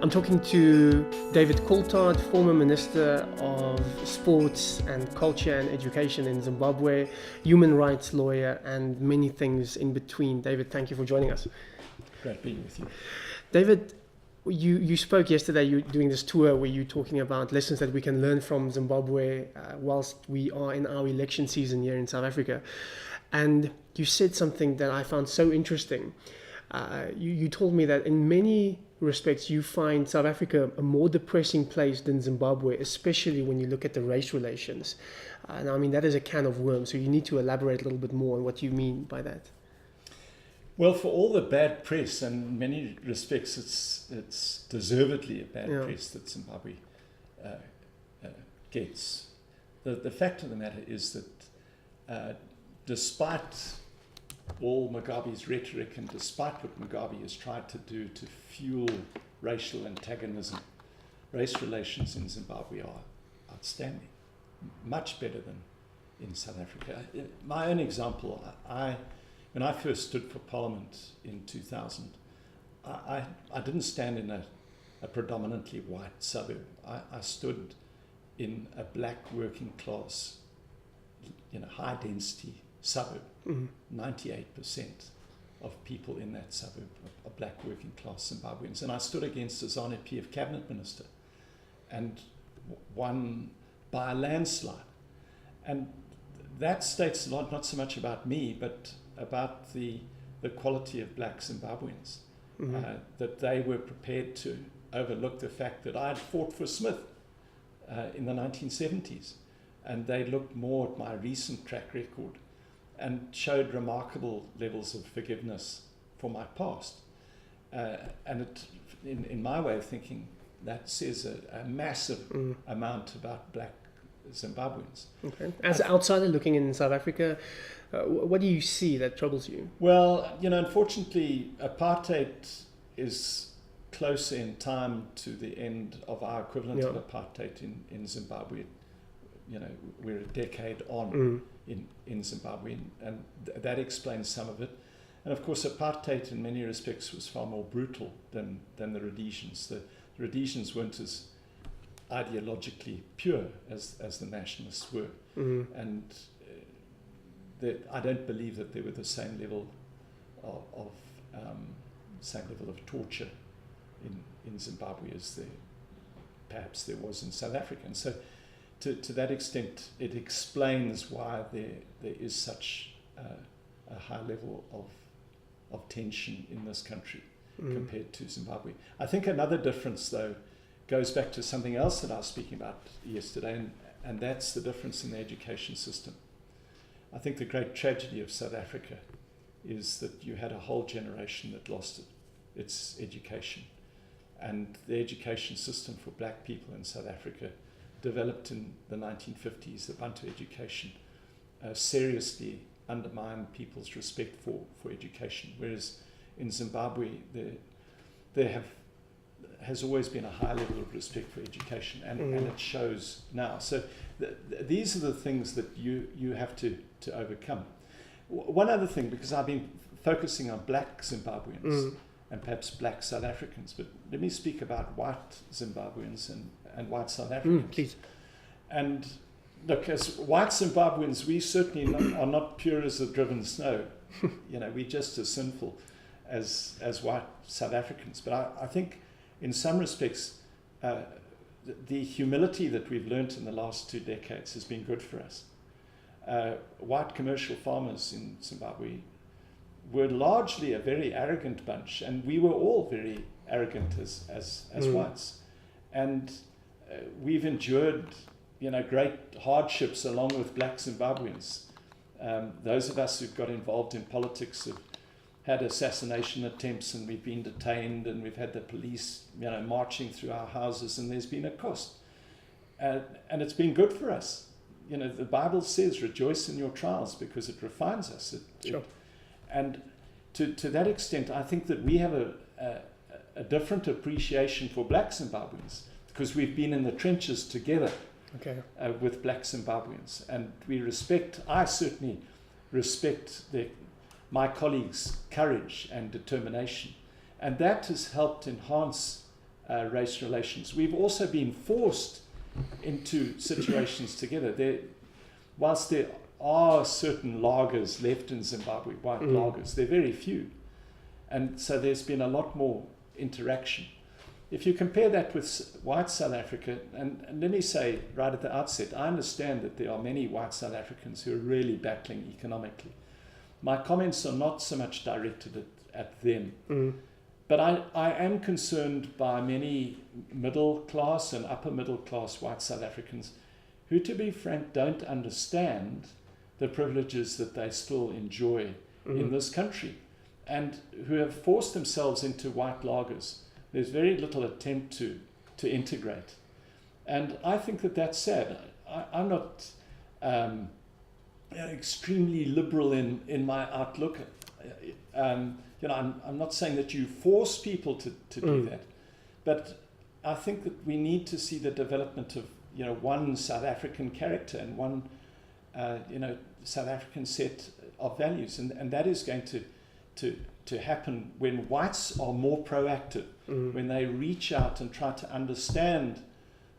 I'm talking to David Coulthard, former Minister of Sports and Culture and Education in Zimbabwe, human rights lawyer, and many things in between. David, thank you for joining us. Great being with you. David, you spoke yesterday, you're doing this tour where you're talking about lessons that we can learn from Zimbabwe whilst we are in our election season here in South Africa. And you said something that I found so interesting. You told me that in many respects you find South Africa a more depressing place than Zimbabwe, especially when you look at the race relations. And I mean, that is a can of worms, so you need to elaborate a little bit more on what you mean by that. Well, for all the bad press, and in many respects it's deservedly a bad press that Zimbabwe gets, the fact of the matter is that despite all Mugabe's rhetoric and despite what Mugabe has tried to do to fuel racial antagonism, race relations in Zimbabwe are outstanding, much better than in South Africa. My own example, when I first stood for Parliament in 2000, I didn't stand in a predominantly white suburb. I stood in a black working class, high density suburb. 98% of people in that suburb are black working class Zimbabweans. And I stood against a ZANU-PF cabinet minister and won by a landslide. And that states a lot, not so much about me, but about the quality of black Zimbabweans. That they were prepared to overlook the fact that I had fought for Smith in the 1970s. And they looked more at my recent track record and showed remarkable levels of forgiveness for my past. And it, in my way of thinking, that says a massive amount about black Zimbabweans. Okay. As an outsider looking in South Africa, what do you see that troubles you? Well, unfortunately, apartheid is closer in time to the end of our equivalent of apartheid in Zimbabwe. We're a decade on in Zimbabwe, and that explains some of it. And of course, apartheid in many respects was far more brutal than the Rhodesians. The Rhodesians weren't as ideologically pure as the nationalists were, and I don't believe that there were the same level of torture in Zimbabwe as perhaps there was in South Africa. And so, to that extent, it explains why there is such a high level of tension in this country compared to Zimbabwe. I think another difference, though, goes back to something else that I was speaking about yesterday, and that's the difference in the education system. I think the great tragedy of South Africa is that you had a whole generation that lost its education. And the education system for black people in South Africa developed in the 1950s, the Bantu education, seriously undermined people's respect for education. Whereas in Zimbabwe, there has always been a high level of respect for education, and it shows now. So these are the things that you have to overcome. One other thing, because I've been focusing on black Zimbabweans and perhaps black South Africans, but let me speak about white Zimbabweans and white South Africans. Please. And look, as white Zimbabweans, we certainly are not pure as the driven snow. We're just as sinful as white South Africans. But I think in some respects, the humility that we've learnt in the last 2 decades has been good for us. White commercial farmers in Zimbabwe were largely a very arrogant bunch, and we were all very arrogant as whites. And we've endured, great hardships along with black Zimbabweans. Those of us who've got involved in politics have had assassination attempts, and we've been detained, and we've had the police, marching through our houses, and there's been a cost. And it's been good for us. The Bible says, rejoice in your trials because it refines us. And to that extent, I think that we have a different appreciation for black Zimbabweans because we've been in the trenches together with black Zimbabweans. And I certainly respect my colleagues' courage and determination. And that has helped enhance race relations. We've also been forced into situations together. Whilst there are certain lagers left in Zimbabwe, white lagers, they're very few. And so there's been a lot more interaction. If you compare that with white South Africa, and let me say right at the outset, I understand that there are many white South Africans who are really battling economically. My comments are not so much directed at them. But I am concerned by many middle class and upper middle class white South Africans who, to be frank, don't understand the privileges that they still enjoy in this country, and who have forced themselves into white lagers. There's very little attempt to integrate. And I think that that's sad. I'm not extremely liberal in my outlook. I'm not saying that you force people to do that, but I think that we need to see the development of one South African character and one South African set of values, and that is going to happen when whites are more proactive, when they reach out and try to understand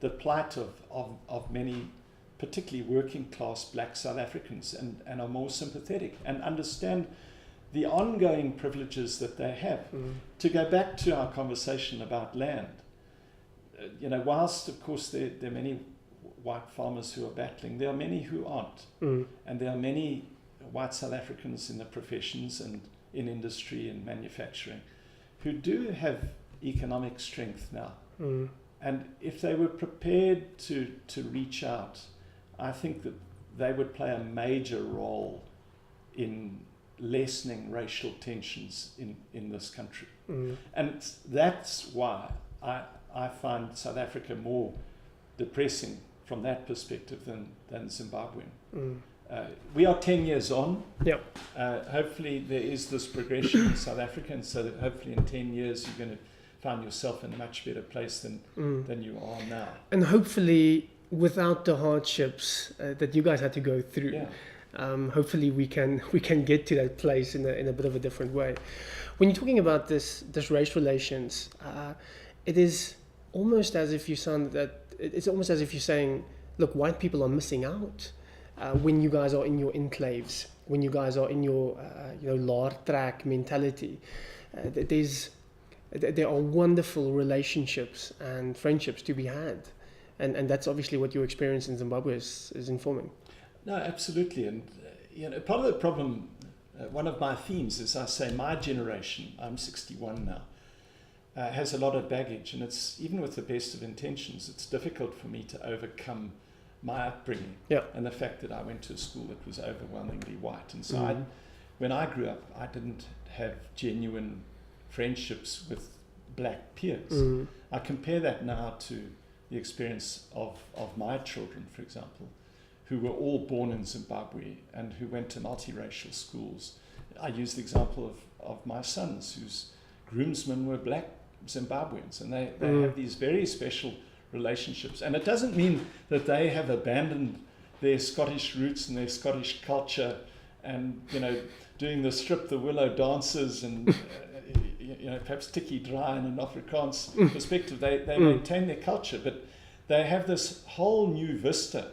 the plight of many, particularly working class black South Africans, and are more sympathetic and understand the ongoing privileges that they have. To go back to our conversation about land, whilst of course there are many white farmers who are battling, there are many who aren't. And there are many white South Africans in the professions and in industry and manufacturing who do have economic strength now. And if they were prepared to reach out, I think that they would play a major role in lessening racial tensions in this country. And that's why I find South Africa more depressing from that perspective than Zimbabwean. We are 10 years on. Hopefully there is this progression in South Africa, and so that hopefully in 10 years you're going to find yourself in a much better place than you are now. And hopefully without the hardships that you guys had to go through. Hopefully we can get to that place in a bit of a different way. When you're talking about this race relations, it is almost as if it's almost as if you're saying, look, white people are missing out when you guys are in your enclaves, when you guys are in your laar track mentality. There are wonderful relationships and friendships to be had, and that's obviously what your experience in Zimbabwe is informing. No, absolutely. And part of the problem, one of my themes is, I say, my generation, I'm 61 now, has a lot of baggage, and it's, even with the best of intentions, it's difficult for me to overcome my upbringing and the fact that I went to a school that was overwhelmingly white. And so when I grew up, I didn't have genuine friendships with black peers. I compare that now to the experience of my children, for example, who were all born in Zimbabwe and who went to multiracial schools. I use the example of my sons, whose groomsmen were black Zimbabweans, and they have these very special relationships. And it doesn't mean that they have abandoned their Scottish roots and their Scottish culture and, doing the strip the willow dances and, perhaps tikkie dry in an Afrikaans perspective. They maintain their culture, but they have this whole new vista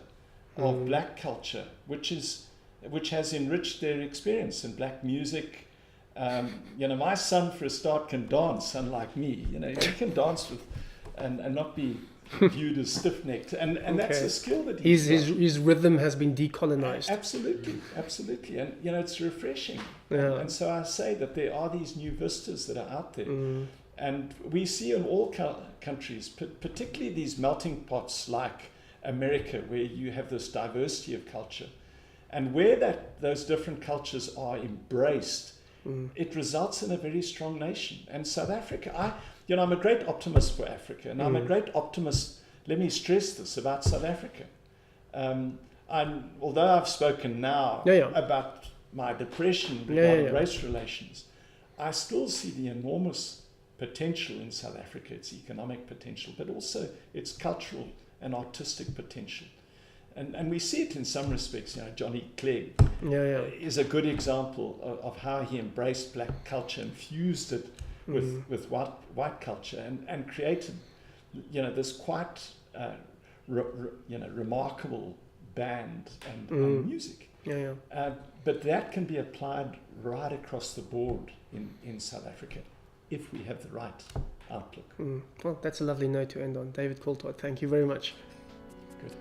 of black culture, which has enriched their experience in black music. My son, for a start, can dance, unlike me. He can dance with and not be viewed as stiff-necked, and that's a skill that his rhythm has been decolonized. Absolutely, and it's refreshing. And so I say that there are these new vistas that are out there, and we see in all countries, particularly these melting pots like America, where you have this diversity of culture, and where those different cultures are embraced, it results in a very strong nation. And South Africa, I'm a great optimist for Africa, and I'm a great optimist, let me stress this, about South Africa. Although I've spoken now about my depression regarding race relations, I still see the enormous potential in South Africa, its economic potential, but also its cultural and artistic potential. And we see it in some respects. Johnny Clegg is a good example of how he embraced black culture and fused it with white culture and created, this quite remarkable band and music. Yeah. But that can be applied right across the board in South Africa if we have the right outlook. Well, that's a lovely note to end on. David Coulthard, thank you very much. Good.